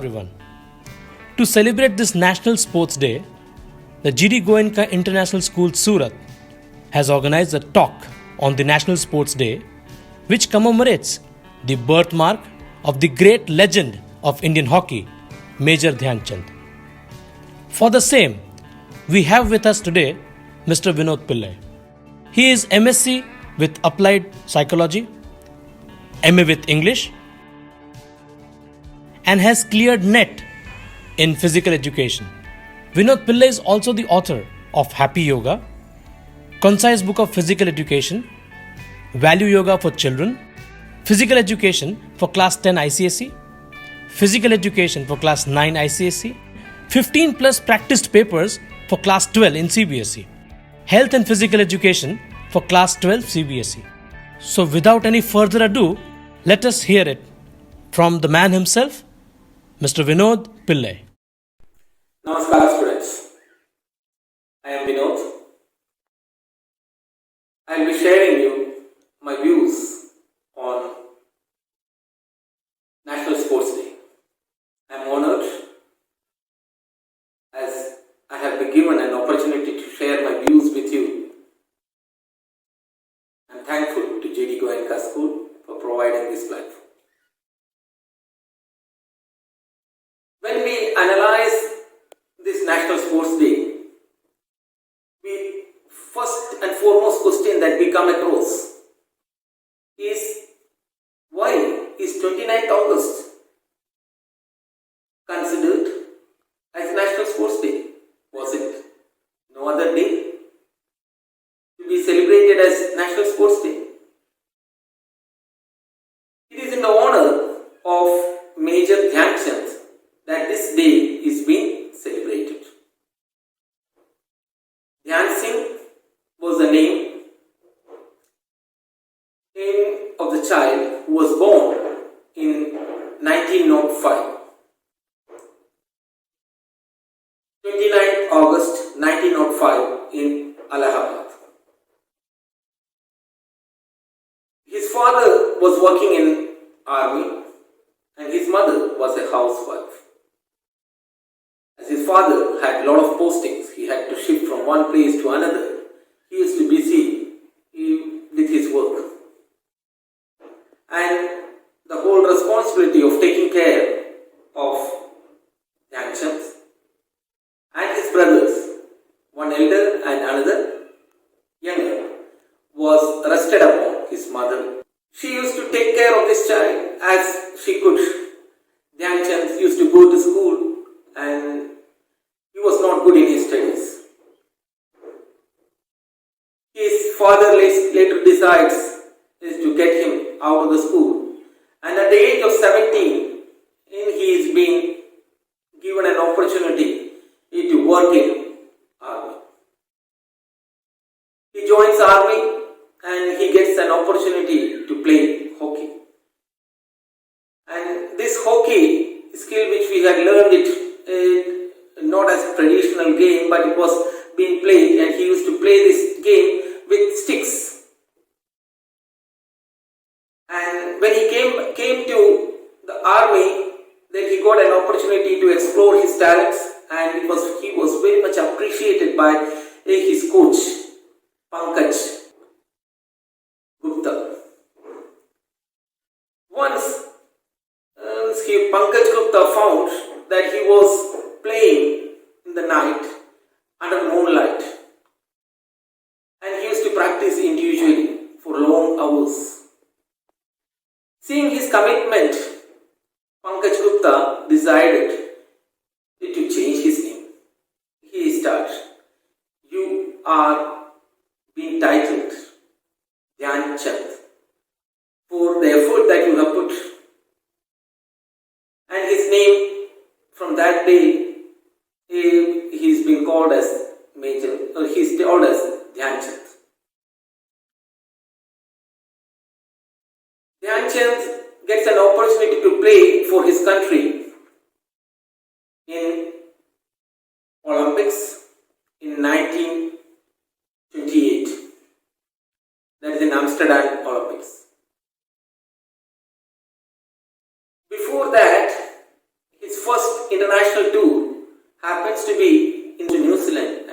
everyone. To celebrate this National Sports Day, the G.D.Goenka International School Surat has organized a talk on the National Sports Day which commemorates the birthmark of the great legend of Indian hockey, Major Dhyan Chand. For the same, we have with us today Mr. Vinod Pillai. He is MSc with Applied Psychology, MA with English, and has cleared NET in Physical Education. Vinod Pillai is also the author of Happy Yoga, Concise Book of Physical Education, Value Yoga for Children, Physical Education for Class 10 ICSE, Physical Education for Class 9 ICSE, 15 plus practiced papers for Class 12 in CBSE, Health and Physical Education for Class 12 CBSE. So without any further ado, let us hear it from the man himself, Mr. Vinod Pillai. Namaskar students. I am Vinod. I will be sharing you my views on National Sports Day. I am honored as I have been given an opportunity to share my views with you. I am thankful to G.D.Goenka School for providing this platform. When we analyze this National Sports Day, the first and foremost question that we come across is, why is 29th August considered as National Sports Day? Was it no other day to be celebrated as National Sports Day? It is in the honor of Major Dhyan Chand that this day is being celebrated. Dhyan Singh was the name of the child who was born in 1905. 29th August 1905 in Allahabad. His father was working in army and his mother was a housewife. As his father had a lot of postings, he had to shift from one place to another. He used to be busy with his work. And the whole responsibility of taking care of Dhyan Chand and his brothers, one elder and another younger, was rested upon his mother. She used to take care of this child as she could. Dhyan Chand used to go to school and he was not good in his studies. His father later decides to get him out of the school, and at the age of 17, he is being given an opportunity to work in army. He joins army and he gets an opportunity to play hockey. And this hockey skill which we had learned it not as a traditional game, but it was being played, and he used to play this game with sticks. And when he came to the army, then he got an opportunity to explore his talents, and he was very much appreciated by his coach, Pankaj Gupta. Once Pankaj Gupta found that he was playing in the night under moonlight, and he used to practice individually for long hours. Seeing his commitment, Pankaj Gupta decided to change his name. He started, "You are being titled Dhyan Chand for the effort that you have put." And his name, from that day, he's been called as he's called as Dhyan Chand. Dhyan Chand gets an opportunity to play for his country in Olympics in 1928. That is in Amsterdam Olympics. Before that, his first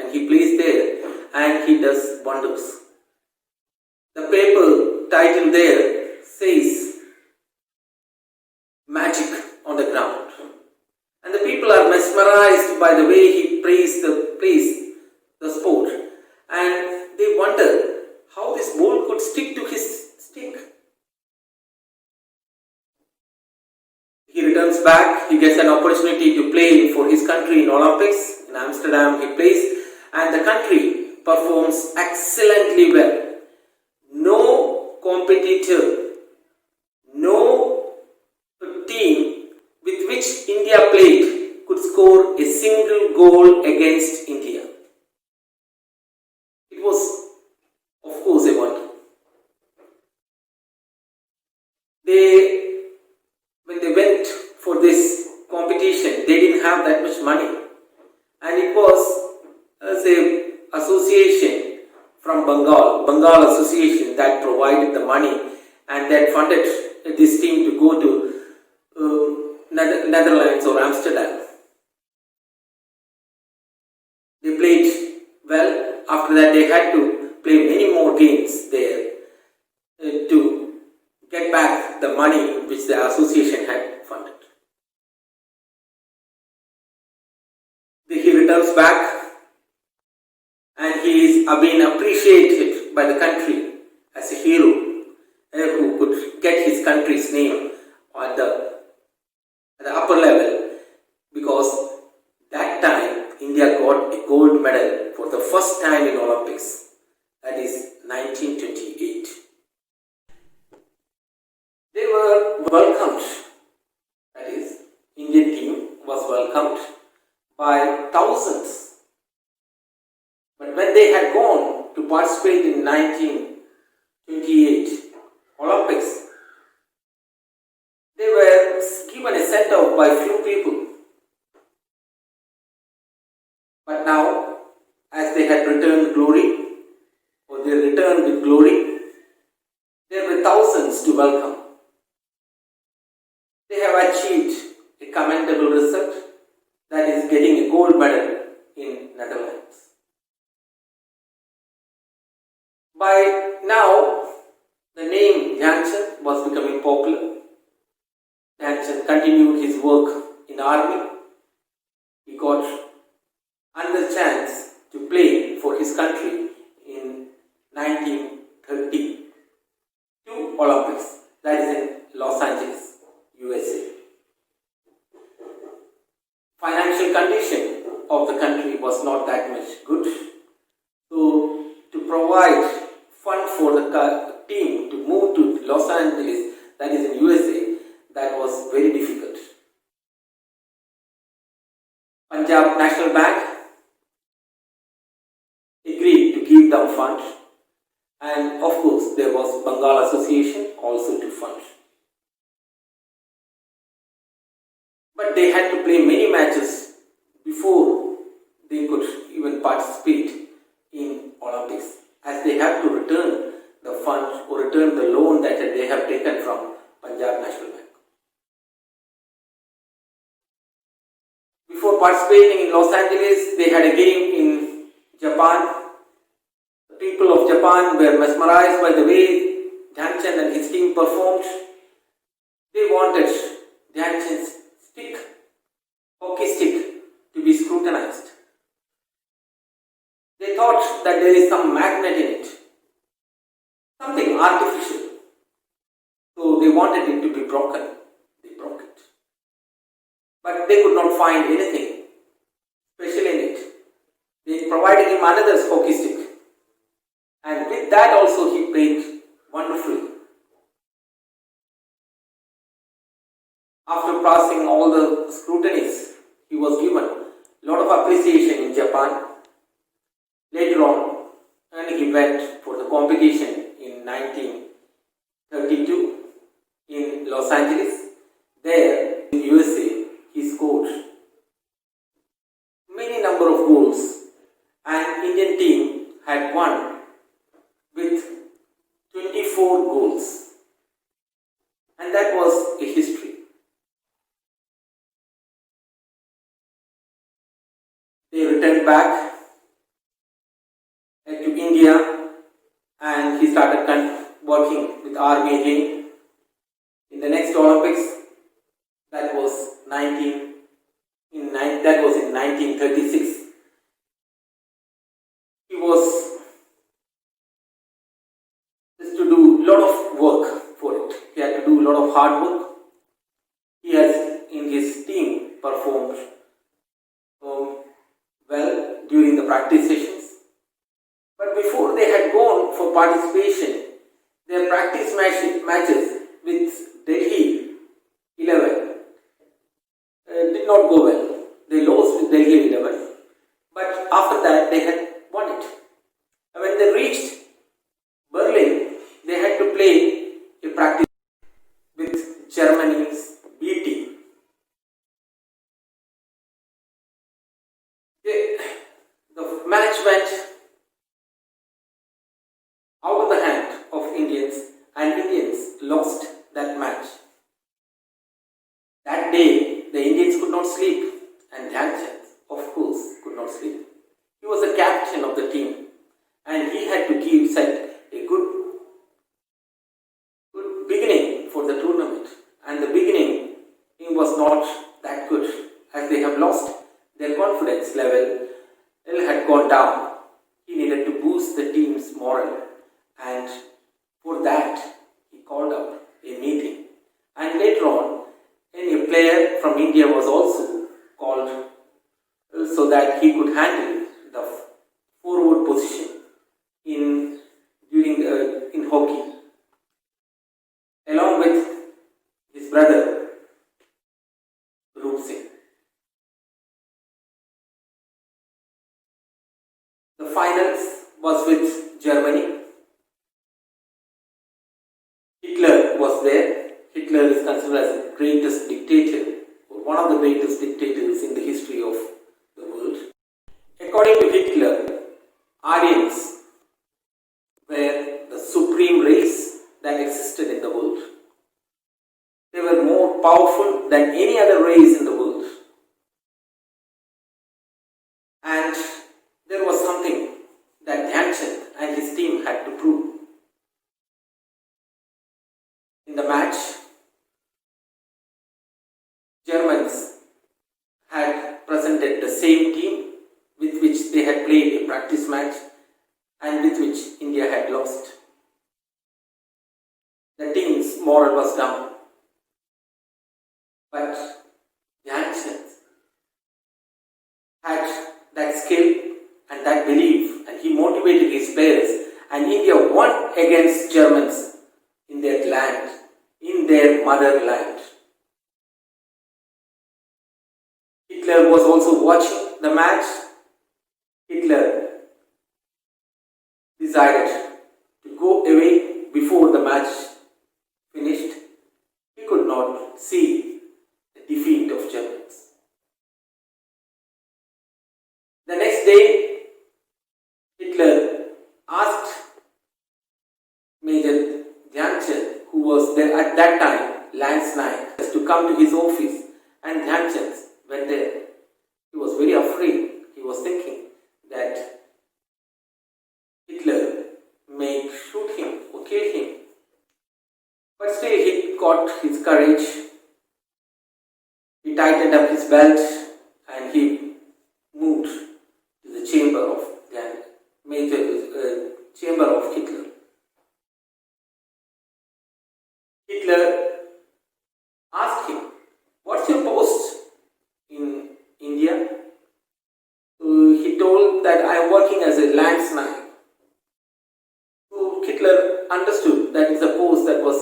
and he plays there and he does wonders. The paper title there says magic on the ground. And the people are mesmerized by the way he plays the sport. And they wonder how this ball could stick to his stick. He returns back, he gets an opportunity to play for his country in Olympics. In Amsterdam he plays and the country performs excellently well. No competitor, no team with which India played could score a single goal against India. It was, of course, a wonder. When they went for this competition, they didn't have that much money. And it was as a association from Bengal Association that provided the money and that funded this team to go to Netherlands or Amsterdam. They played well. After that, they had to play many more games there to get back the money which the association had funded. He returns back and he is being appreciated by the country as a hero who could get his country's name at the upper level, because that time India got a gold medal for the first time in Olympics, that is 1928. They were welcomed, that is, Indian team was welcomed by thousands. But when they had gone to participate in 1928 Olympics, they were given a send-off by few people. But now, as they had returned glory, or they returned with glory, there were thousands to welcome. They have achieved a commendable result, that is getting a gold medal in Netherlands. By now, the name Dhyanchand was becoming popular. Dhyanchand continued his work in army. He got another chance to play for his country in 1932 Olympics, that is in Los Angeles, USA. Financial condition of the country was not that much good. So, to provide fund for the team to move to Los Angeles, that is in USA, that was very difficult. Punjab National Bank agreed to give them fund, and of course there was Bengal Association also to fund. But they had to play many matches before they could even participate in Olympics, as they have to return the fund or return the loan that they have taken from Punjab National Bank. Before participating in Los Angeles, they had a game in Japan. The people of Japan were mesmerized by the way Dhyanchand and his team performed. They wanted Dhyanchand's hockey stick, to be scrutinized. They thought that there is some magnet in it, something artificial. So they wanted it to be broken. They broke it. But they could not find anything special in it. They provided him another hockey stick. And with that also he played wonderfully. After passing all the scrutinies, he was given a lot of appreciation in Japan. Later on, and he went for the competition in 1932 in Los Angeles. There in USA, he scored many number of goals, and Indian team had won with 24 goals, and that was a history. They returned back army again. In the next Olympics, that was 1936. He was just to do a lot of work for it. He had to do a lot of hard work. He has in his team performed well during the practice sessions. But before they had gone for participation, their practice matches with Delhi 11 did not go well. They lost with Delhi 11. But after that, they had won it. And when they reached Berlin, they had to play a practice with Germany's B team. The match went out of the hand of Indians, and Indians lost that match. That day, the Indians could not sleep, and Dhyanchand, of course, could not sleep. He was the captain of the team, and he had to set a good beginning for the tournament. And the beginning was not that good, as they have lost their confidence level. It had gone down. He needed to boost the team's morale, and for that he called up a meeting. And later on, a player from India was also called so that he could handle the forward position in hockey, along with his brother Roop Singh. The finals was with Germany. Hitler was there. Hitler is considered as the greatest dictator, or one of the greatest dictators in the history of the world. According to Hitler, Aryans were the supreme race that existed in the world. They were more powerful than any other race in the world. And there was something that Dhyanchand and his team had to prove. In the match, Germans had presented the same team with which they had played a practice match and with which India had lost. The team's morale was down. But Dhyanchand had that skill and that belief, and he motivated his players, and India won against Germans in their land, in their motherland. Hitler was also watching the match. Hitler decided to go away before the match finished. He could not see the defeat of Germans. The next day, Hitler asked Major Dhyanchand, who was there at that time, Lance Naik, to come to his office, and Dhyanchand went there. He was very afraid. He was thinking that Hitler may shoot him or kill him. But still he got his courage. He tightened up his belt and he moved to the chamber of chamber of Hitler. Hitler asked him, "What's your post in India?" He told that I am working as a landsman. So Hitler understood that is a post that was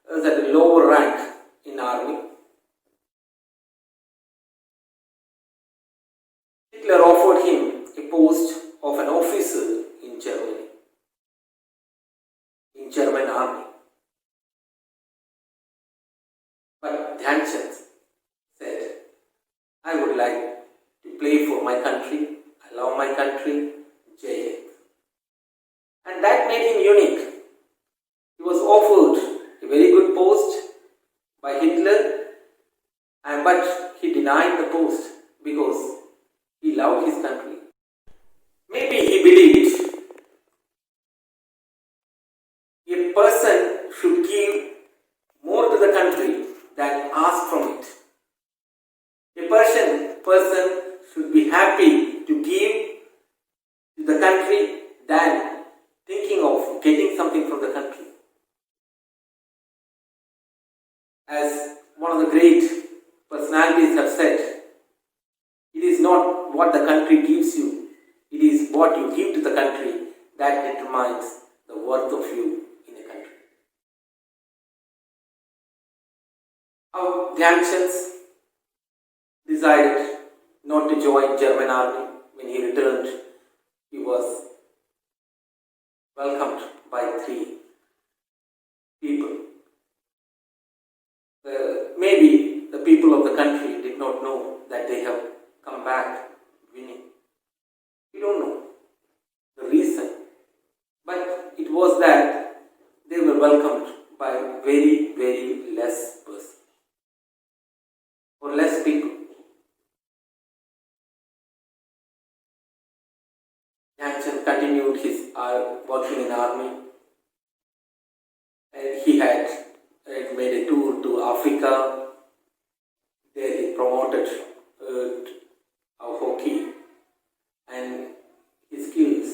at a lower rank in army. Hitler offered him a post of an officer in Germany, in German army. But Dhyanchand said, "I would like to play for my country. I love my country. Jai Hind." And that made him unique. He was offered a very good post by Hitler, but he denied the post because he loved his country. Maybe he believed a person should country than thinking of getting something from the country. As one of the great personalities have said, it is not what the country gives you, it is what you give to the country that determines the worth of you in a country. How Dhyanchand decided not to join German army. When he returned, he was welcomed by three people. Maybe the people of the country did not know that they have come back winning. We don't know the reason, but it was that they were welcomed by very, very less persons or less people. Dhyanchand continued his working in army, and he had made a tour to Africa. There he promoted our hockey, and his skills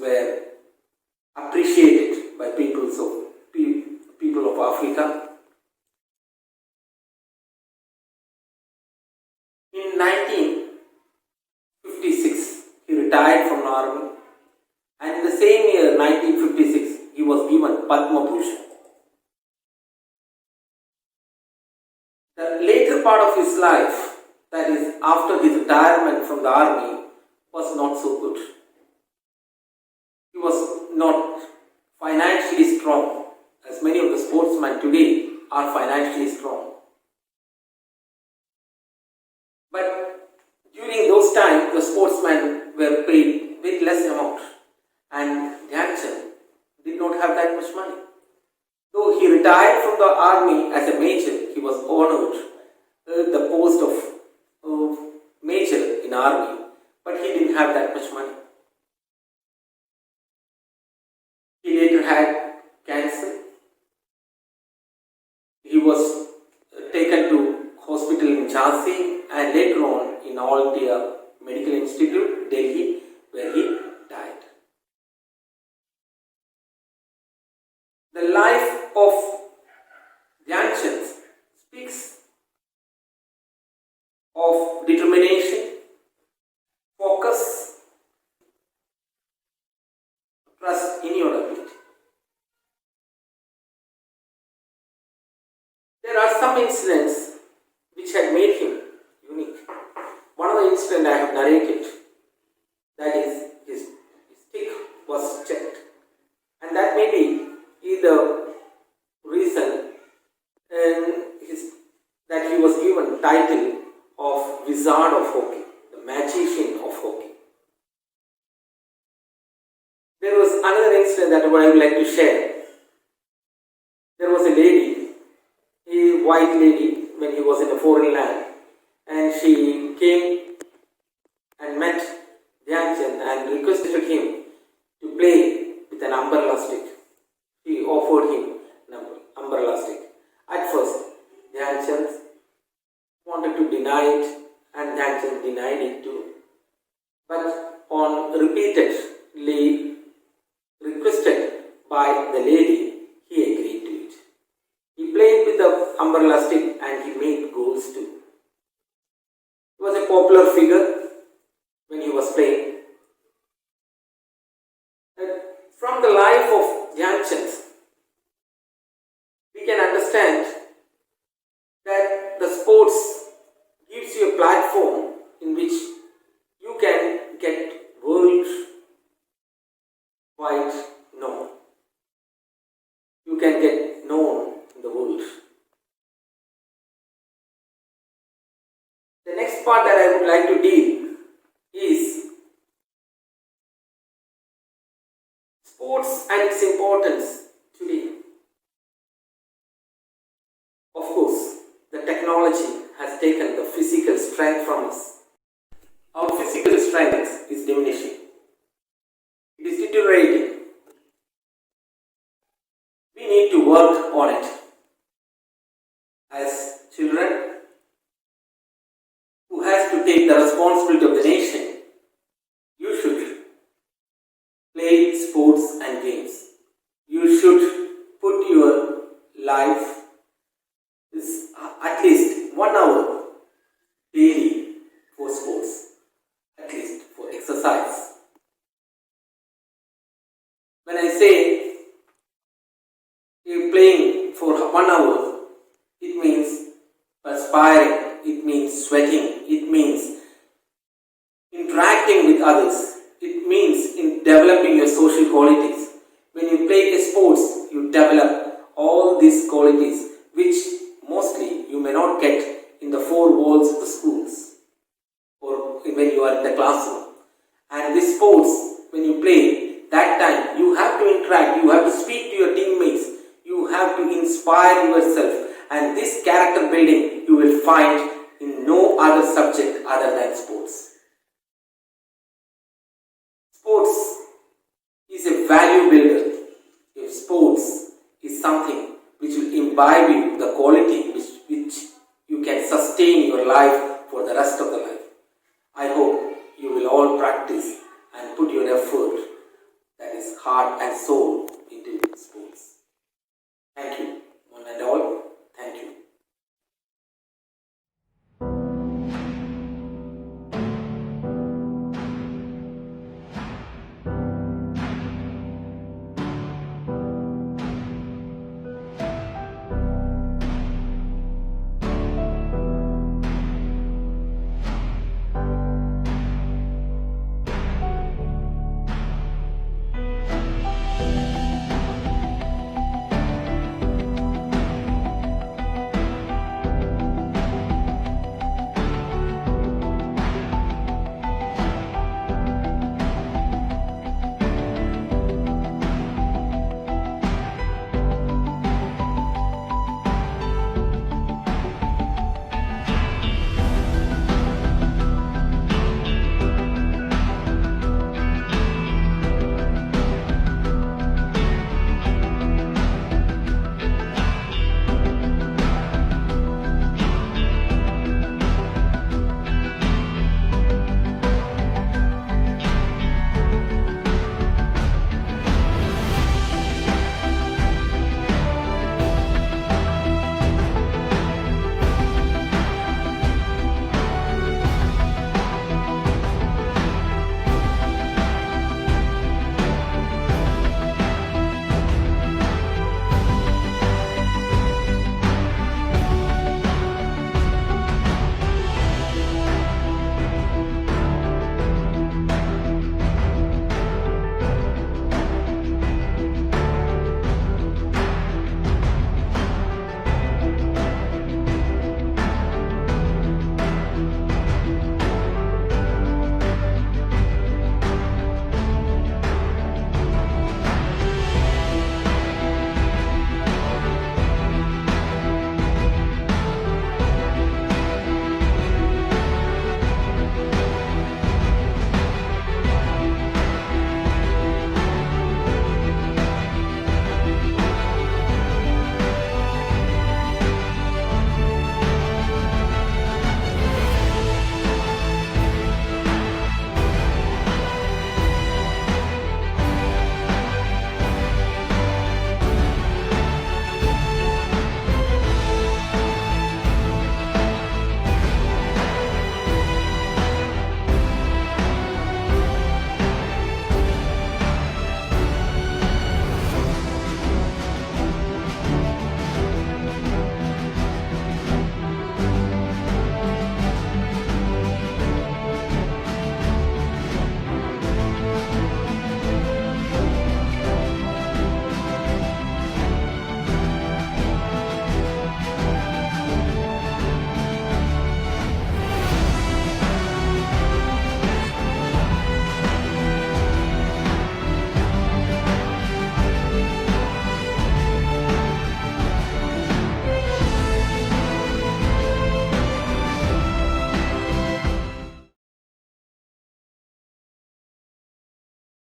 were appreciated by people of Africa. In 1956, he retired from the army, and in the same year, 1956, he was given Padma Bhushan. The later part of his life, that is, after his retirement from the army, was not so good. He was not financially strong, as many of the sportsmen today are financially strong. But during those times, the sportsmen were paid very less amount, and Dhyanchand did not have that much money. Though he retired from the army as a major, he was honored the post of major in army, but he didn't have that much money. He later had cancer. He was taken to hospital in Jhansi and later on in All India Medical Institute, Delhi, where he died. The life of Dhyanchand speaks of determination, focus, trust in your ability. There are some incidents which had made him unique. One of the incidents I have narrated, that is, his stick was checked, and that may be the reason that he was given title of Wizard of Hockey, the magician of hockey. There was another incident that I would like to share. There was a lady, a white lady, when he was in a foreign land, and she came and met Dhyanchand and requested him to play with an umbrella stick. He offered him an umbrella stick. At first, Dhyanchand wanted to deny it, and Dhyanchand denied it too. But on repeatedly requested by the lady, he agreed to it. He played with the umbrella stick and he made goals too. He was a popular figure when he was playing. From the life of Dhyanchand, we can understand that the sports gives you a platform in which you can get worldwide known. You can get known in the world. The next part that I would like to deal is sports and its importance today. Of course, the technology has taken the physical strength from us. Our physical strength is diminishing. It is deteriorating. We need to work on it. As children who has to take the responsibility of the nation, you should play sports and games. You should put your life is at least 1 hour daily for sports, at least for exercise. When I say you're playing for 1 hour, it means perspiring, it means sweating, it means interacting with others, it means in developing your social qualities. When you play a sports, you develop all these qualities which mostly you may not get in the four walls of the schools or when you are in the classroom. And this sports, when you play, that time you have to interact, you have to speak to your teammates, you have to inspire yourself, and this character building you will find in no other subject other than sports. Sports is a value builder. If sports is something which will imbibe you the quality which you can sustain your life for the rest of the life. I hope you will all practice and put your effort, that is heart and soul,